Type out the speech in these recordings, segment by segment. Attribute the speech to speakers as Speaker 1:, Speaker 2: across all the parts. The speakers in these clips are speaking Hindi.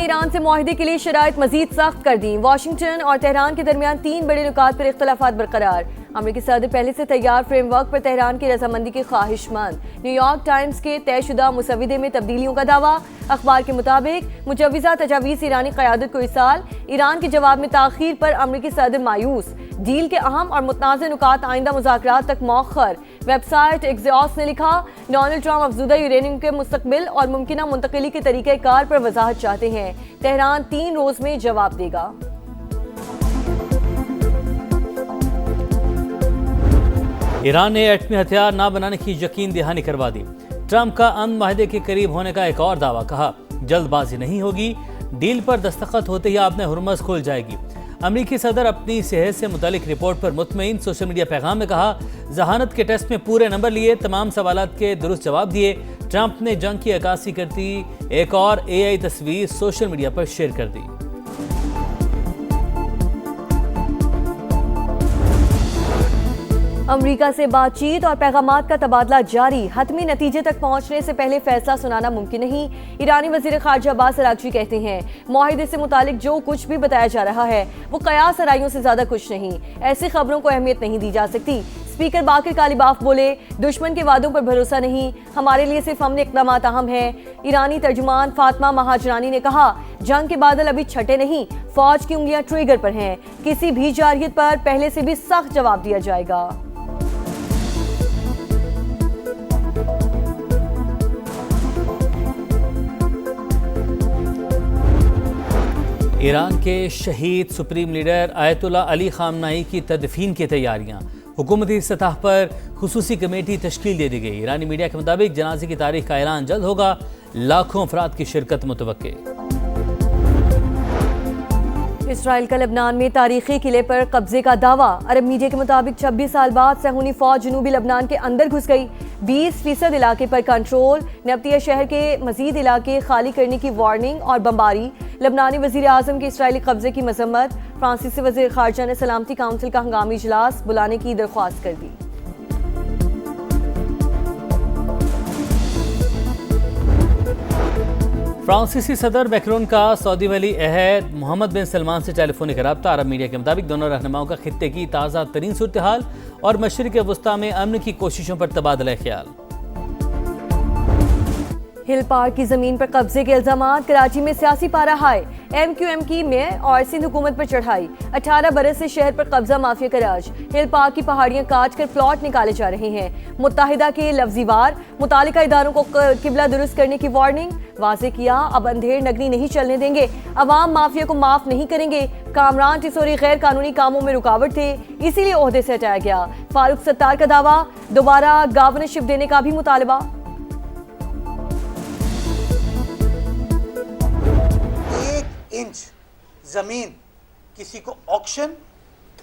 Speaker 1: ने ईरान से मुआहदे के लिए शराइत मजीद सख्त कर दी। वाशिंगटन और तेहरान के दरमियान 3 बड़े नुकात पर इख्तलाफात बरकरार। अमरीकी सदर पहले से तैयार फ्रेमवर्क पर तेहरान की रजामंदी की ख्वाहिशमंद। न्यूयॉर्क टाइम्स के तयशुदा मुसविदे में तब्दीलियों का दावा। अखबार के मुताबिक मुजवज़ा तजावीज़ ईरानी क़यादत को इस साल। ईरान के जवाब में ताख़ीर पर अमरीकी सदर मायूस। डील के अहम और मुतनाज़ नुकात आइंदा मुज़ाकरात तक मौखर। वेबसाइट एक्सियोस ने लिखा, डोनाल्ड ट्रंप अफज़ूदा यूरेनियम के मुस्तक़बिल और मुमकिना मुंतकिली के तरीक़ेकार पर वजाहत चाहते हैं। तेहरान 3 रोज़ में जवाब देगा।
Speaker 2: ईरान ने एटमी हथियार न बनाने की यकीन दहानी करवा दी। ट्रंप का अमन माहदे के करीब होने का एक और दावा। कहा, जल्दबाजी नहीं होगी, डील पर दस्तखत होते ही आपने हुर्मस खोल जाएगी। अमरीकी सदर अपनी सेहत से मुतालिक रिपोर्ट पर मुतमईन। सोशल मीडिया पैगाम में कहा, जहानत के टेस्ट में पूरे नंबर लिए, तमाम सवालात के दुरुस्त जवाब दिए। ट्रंप ने जंग की अक्कासी करती एक और AI तस्वीर सोशल मीडिया पर शेयर कर दी।
Speaker 1: अमरीका से बातचीत और पैगामात का तबादला जारी। हतमी नतीजे तक पहुंचने से पहले फैसला सुनाना मुमकिन नहीं। ईरानी वजीर खारजा अब्बास अरागची कहते हैं, मुआहिदे से मुतालिक जो कुछ भी बताया जा रहा है वो कयास आराइयों से ज्यादा कुछ नहीं। ऐसी खबरों को अहमियत नहीं दी जा सकती। स्पीकर बाकिर कालिबाफ बोले, दुश्मन के वादों पर भरोसा नहीं, हमारे लिए सिर्फ अमन इक़दामात अहम हैं। ईरानी तर्जुमान फातिमा महाजरानी ने कहा, जंग के बादल अभी छटे नहीं, फौज की उंगलियां ट्रिगर पर हैं। किसी भी जारहियत पर पहले से भी सख्त जवाब दिया जाएगा।
Speaker 2: ईरान के शहीद सुप्रीम लीडर आयतुल्लाह अली खामनाई की तदफीन की तैयारियां। हुकूमती सतह पर खुसूसी कमेटी तश्कील दे दी गई। ईरानी मीडिया के मुताबिक जनाजे की तारीख का ऐलान जल्द होगा। लाखों अफराद की शिरकत मुतवक्के।
Speaker 1: इसराइल का लबनान में तारीखी किले पर कब्जे का दावा। अरब मीडिया के मुताबिक 26 साल बाद सहूनी फौज जनूबी लबनान के अंदर घुस गई। 20% इलाके पर कंट्रोल। नब्तिया शहर के मजीद इलाके खाली करने की वार्निंग और बमबारी। लबनानी वजीर आजम के इसराइली कब्जे की मजम्मत। फ्रांसीसी वजीर खारजा ने सलामती काउंसिल का हंगामी इजलास बुलाने की दरख्वास्त कर दी।
Speaker 2: फ्रांसीसी सदर मैक्रोन का सऊदी वली अहद मोहम्मद बिन सलमान से टेलीफोनिक रब्ता। अरब मीडिया के मुताबिक दोनों रहनुमाओं का खित्ते की ताज़ा तरीन सूरत हाल और मशरिक़ वुस्ता में अमन की कोशिशों पर तबादला ख्याल।
Speaker 1: हिल पार्क की जमीन पर कब्जे के इल्जामात। कराची में सियासी पारा हाई। MQM की मेयर और सिंध हुकूमत पर चढ़ाई। 18 बरस से शहर पर कब्जा माफिया का राज। हिल पार्क की पहाड़ियां काट कर प्लॉट निकाले जा रहे हैं। मुत्ताहिदा के लफ्जी वार। मुतालिका इदारों को किबला दुरुस्त करने की वार्निंग। वाजे किया, अब अंधेर नगरी नहीं चलने देंगे। अवाम माफिया को माफ नहीं करेंगे। कामरान टिसोरी गैर कानूनी कामों में रुकावट थे, इसीलिए ओहदे से हटाया गया। फारूक सत्तार का दावा, दोबारा गवर्नरशिप देने का भी मुतालबा।
Speaker 3: 1 इंच जमीन किसी को ऑक्शन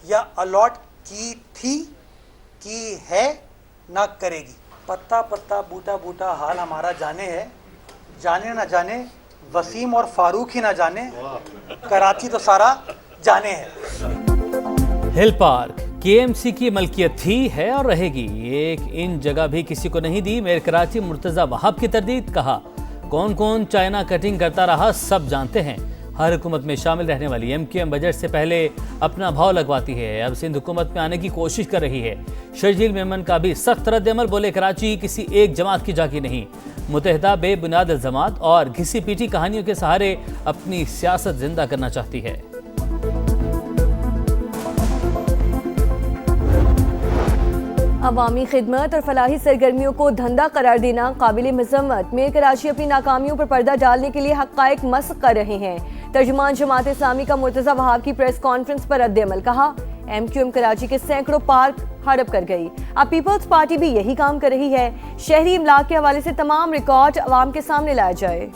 Speaker 3: या अलॉट की थी, की है, ना करेगी। पत्ता पत्ता बूटा बूटा हाल हमारा जाने है, जाने ना जाने वसीम और फारूक ही ना जाने, कराची तो सारा जाने है।
Speaker 2: हिल पार्क KMC की मलकियत थी, है और रहेगी। 1 इंच जगह भी किसी को नहीं दी। मेयर कराची मुर्तजा वहाब की तरदीद। कहा, कौन कौन चाइना कटिंग करता रहा सब जानते हैं। हर हुकूमत में शामिल रहने वाली MQM बजट से पहले अपना भाव लगवाती है। अब सिंध हुकूमत में आने की कोशिश कर रही है। शर्जील मेमन का भी सख्त रद्द-ए-अमल। बोले, कराची किसी एक जमात की जागी नहीं। मुतहदा बेबुनियाद इल्जामात और घिसी पीटी कहानियों के सहारे अपनी सियासत जिंदा करना चाहती है।
Speaker 1: अवामी खिदमत और फलाही सरगर्मियों को धंधा करार देना काबिल मजम्मत। मेयर कराची अपनी नाकामियों पर पर्दा डालने के लिए हक़ाइक़ मस्ख़ कर रहे हैं। तर्जुमान जमात इस्लामी का मुर्तज़ा वहाब की प्रेस कॉन्फ्रेंस पर रद्द-ए-अमल। कहा, MQM कराची के सैकड़ों पार्क हड़प कर गई। अब पीपल्स पार्टी भी यही काम कर रही है। शहरी इमलाक के हवाले से तमाम रिकॉर्ड अवाम के सामने लाया जाए।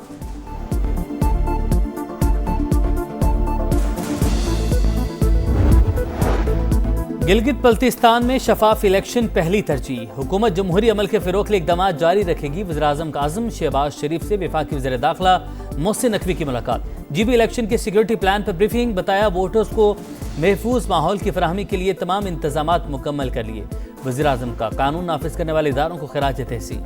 Speaker 2: गिलगित बल्तिस्तान में शफाफ इलेक्शन पहली तरजीह। हुकूमत जमहूरी अमल के फिरोग के इक़दाम जारी रखेगी। वज़ीर-ए-आज़म काज़िम शहबाज शरीफ से वफाकी वज़ीर दाखिला मोहसिन नकवी की मुलाकात। GB इलेक्शन के सिक्योरिटी प्लान पर ब्रीफिंग। बताया, वोटर्स को महफूज माहौल की फराहमी के लिए तमाम इंतजामात मुकम्मल कर लिए। वज़ीर-ए-आज़म का कानून नाफिज करने वाले इदारों को खिराज तहसीन।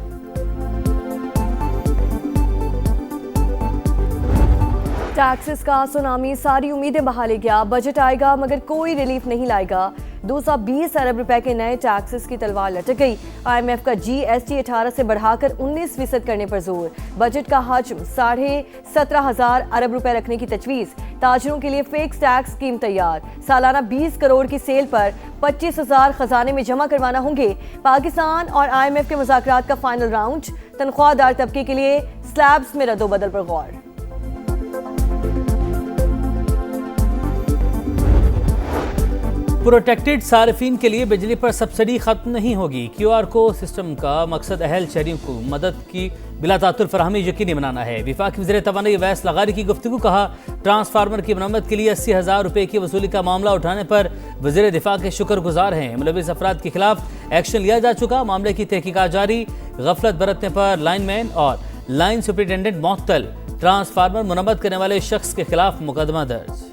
Speaker 1: टैक्सेस का सुनामी सारी उम्मीदें बहा ले गया। बजट आएगा मगर कोई रिलीफ नहीं लाएगा। 220 अरब रुपए के नए टैक्सेस की तलवार लटक गई। IMF का GST 18 से बढ़ाकर 19% करने पर जोर। बजट का हजम 17,500 अरब रुपए रखने की तजवीज़। ताजरों के लिए फिक्स टैक्स स्कीम तैयार। सालाना 20 करोड़ की सेल पर 25,000 खजाने में जमा करवाना होंगे। पाकिस्तान और IMF के मुज़ाकरात का फाइनल राउंड। तनख्वाहदार तबके के लिए स्लैब्स में रद्दोबदल पर गौर।
Speaker 2: प्रोटेक्टेड सार्फिन के लिए बिजली पर सब्सिडी खत्म नहीं होगी। QR कोड सिस्टम का मकसद अहल शहरियों को मदद की बिला तातुर फराहमी यकीनी बनाना है। वफाकी वज़ीर तवानाई अवैस लगारी की गुफ्तगू। कहा, ट्रांसफार्मर की मरम्मत के लिए 80,000 रुपये की वसूली का मामला उठाने पर वज़ीर दिफा के शुक्रगुजार हैं। मुलविस अफराद के खिलाफ एक्शन लिया जा चुका। मामले की तहकीकात जारी। गफलत बरतने पर लाइनमैन और लाइन सुपरिटेंडेंट मुअत्तल। ट्रांसफार्मर मरम्मत करने वाले शख्स के खिलाफ मुकदमा दर्ज।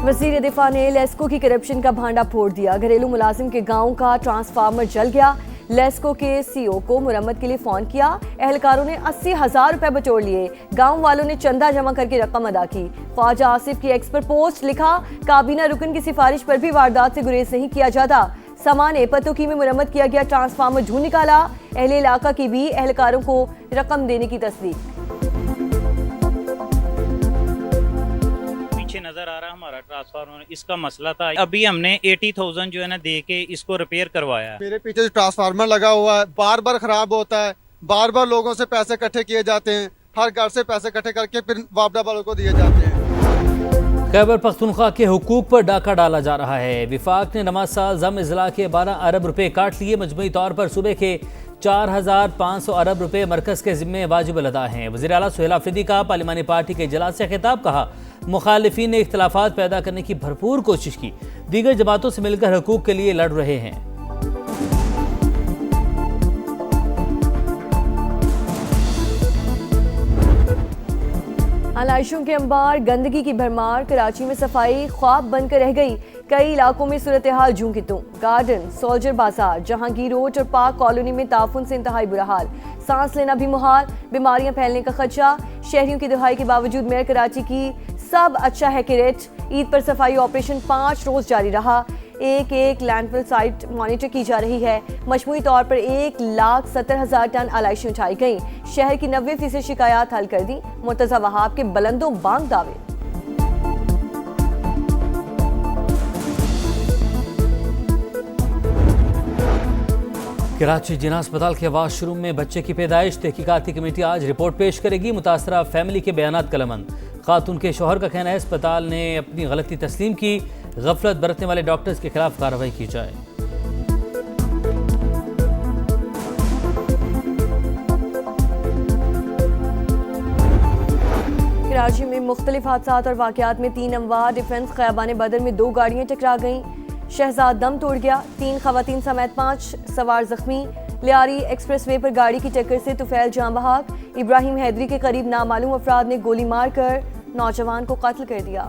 Speaker 1: वज़ीर दिफा ने लेस्को की करप्शन का भांडा फोड़ दिया। घरेलू मुलाजिम के गांव का ट्रांसफार्मर जल गया। लेस्को के CEO को मुरम्मत के लिए फोन किया। एहलकारों ने 80,000 रुपए बटोर लिए। गांव वालों ने चंदा जमा करके रकम अदा की। ख्वाजा आसिफ की एक्स पर पोस्ट लिखा, काबीना रुकन की सिफारिश पर भी वारदात से गुरेज नहीं किया जाता। सामान पतोकी में मुरम्मत किया गया ट्रांसफार्मर ढूंढ निकाला। अहले इलाका की भी एहलकारों को रकम देने की तस्दीक।
Speaker 4: नजर आ रहा हमारा ट्रांसफार्मर, इसका मसला था। अभी हमने 80,000 जो है ना दे के इसको रिपेयर करवाया।
Speaker 5: मेरे पीछे जो ट्रांसफार्मर लगा हुआ है बार बार खराब होता है। बार बार लोगों से पैसे इकट्ठे किए जाते हैं। हर घर से पैसे इकट्ठे करके फिर वापडा वालों को दिए जाते हैं।
Speaker 2: खैबर पख्तूनख्वा के हुकूक पर डाका डाला जा रहा है। विफाक ने नमाज साल जम इजला के 12 अरब रुपए काट लिए। मजमूई तौर पर सूबे के 4,500 अरब रुपए मरकज के जिम्मे वाजिब अदा हैं। वज़ीर आला सुहेल आफरीदी का पार्लिमानी पार्टी के इजलास से खिताब। कहा, मुखालिफिन ने इख्तलाफात पैदा करने की भरपूर कोशिश की। दीगर जमातों से मिलकर हकूक के लिए लड़ रहे हैं।
Speaker 1: आलाइशों के अंबार, गंदगी की भरमार। कराची में सफाई ख्वाब बनकर रह गई। कई इलाकों में सूरत हाल जूं की तूं। गार्डन, सोल्जर बाजार, जहांगीर रोड और पार्क कॉलोनी में ताफुन से इंतहाई बुरा हाल। सांस लेना भी मुहाल। बीमारियां फैलने का खदशा। शहरियों की दुहाई के बावजूद मेयर कराची की सब अच्छा है कि रेट। ईद पर सफाई ऑपरेशन 5 रोज जारी रहा। एक लैंडफिल साइट मॉनिटर की जा रही है। मजमूई तौर पर 1,70,000 टन आलाइशें उठाई गई। शहर की 90% शिकायत हल कर दी। मुर्तजा वहाब के बुलंदों बांग दावे।
Speaker 2: कराची जिना अस्पताल के वाशरूम में बच्चे की पैदाइश। तहकीकाती कमेटी आज रिपोर्ट पेश करेगी। मुतासरा फैमिली के बयानात कलमंद। खातून के शोहर का कहना है अस्पताल ने अपनी गलती तस्लीम की। गफलत बरतने वाले डॉक्टर्स के खिलाफ कार्रवाई की जाए।
Speaker 1: कराची में मुख्तलिफ हादसात और वाक़यात में 3 अमवात। डिफेंस ख़याबान बदर में 2 गाड़ियाँ टकरा गईं। शहजाद दम तोड़ गया। 3 खवातीन समेत 5 सवार जख्मी। लियारी एक्सप्रेसवे पर गाड़ी की टक्कर से तुफैल जान बहक। इब्राहिम हैदरी के करीब नामालूम अफराद ने गोली मारकर नौजवान को कत्ल कर दिया।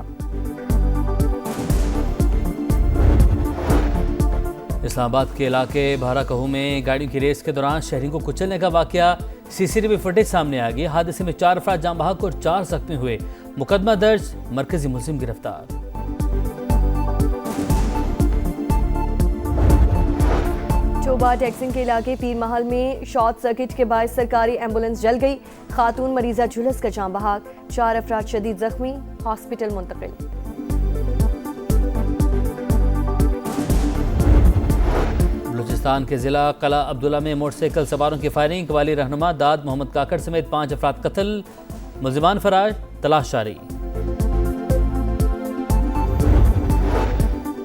Speaker 2: इस्लामाबाद के इलाके भाराकहू में गाड़ियों की रेस के दौरान शहरियों को कुचलने का वाकया। CCTV फुटेज सामने आ गई। हादसे में 4 अफराद जान बहक और 4 जख्मी हुए। मुकदमा दर्ज। मरकजी मुलजिम गिरफ्तार।
Speaker 1: चोबा टैक्सिंग के इलाके पीर महल में शॉर्ट सर्किट के बाद सरकारी एम्बुलेंस जल गई। खातून मरीजा झुलस कर जान बहक। 4 अफराद शदीद जख्मी। हॉस्पिटल मुंतकिल।
Speaker 2: बलूचिस्तान के जिला कला अब्दुल्ला में मोटरसाइकिल सवारों की फायरिंग। वाली रहनुमा दाद मोहम्मद काकड़ समेत 5 अफराद कत्ल। मुलजिमान फरार। तलाश जारी।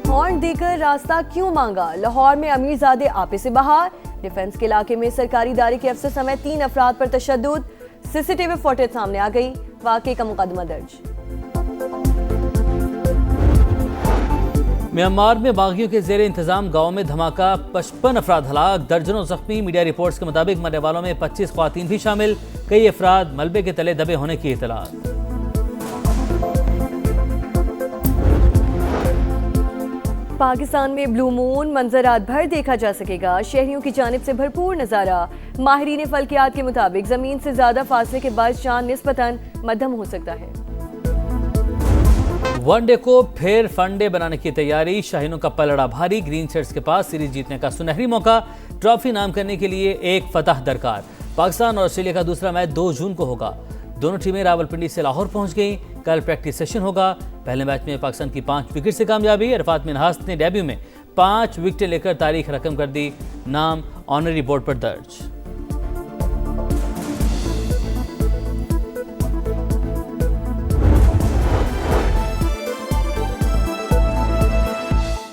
Speaker 1: हॉर्न देकर रास्ता क्यों मांगा? लाहौर में अमीरजादे आपे से बाहर। डिफेंस के इलाके में सरकारी इदारे के अफसर समेत 3 अफराद पर तशद्दुद। CCTV फुटेज सामने आ गई। वाकई का मुकदमा दर्ज।
Speaker 2: म्यांमार में बागियों के जेर इंतजाम गांव में धमाका। 55 अफराद हलाक। दर्जनों जख्मी। मीडिया रिपोर्ट्स के मुताबिक मरने वालों में 25 ख्वातीन भी शामिल। कई अफराद मलबे के तले दबे होने की इत्तलात।
Speaker 1: पाकिस्तान में ब्लू मून मंजर रात भर देखा जा सकेगा। शहरियों की जानिब से भरपूर नज़ारा। माहिरीन फल्कियात के मुताबिक ज़मीन से ज़्यादा फासले के बाद चांद निस्बतन मध्यम हो सकता है।
Speaker 2: वनडे को फिर फनडे बनाने की तैयारी। शाहीनों का पलड़ा भारी। ग्रीन शर्ट्स के पास सीरीज जीतने का सुनहरी मौका। ट्रॉफी नाम करने के लिए एक फतह दरकार। पाकिस्तान और ऑस्ट्रेलिया का दूसरा मैच 2 जून को होगा। दोनों टीमें रावलपिंडी से लाहौर पहुंच गई। कल प्रैक्टिस सेशन होगा। पहले मैच में पाकिस्तान की 5 विकेट से कामयाबी। अरफात मिन्हास ने डेब्यू में 5 विकेटें लेकर तारीख रकम कर दी। नाम ऑनरी बोर्ड पर दर्ज।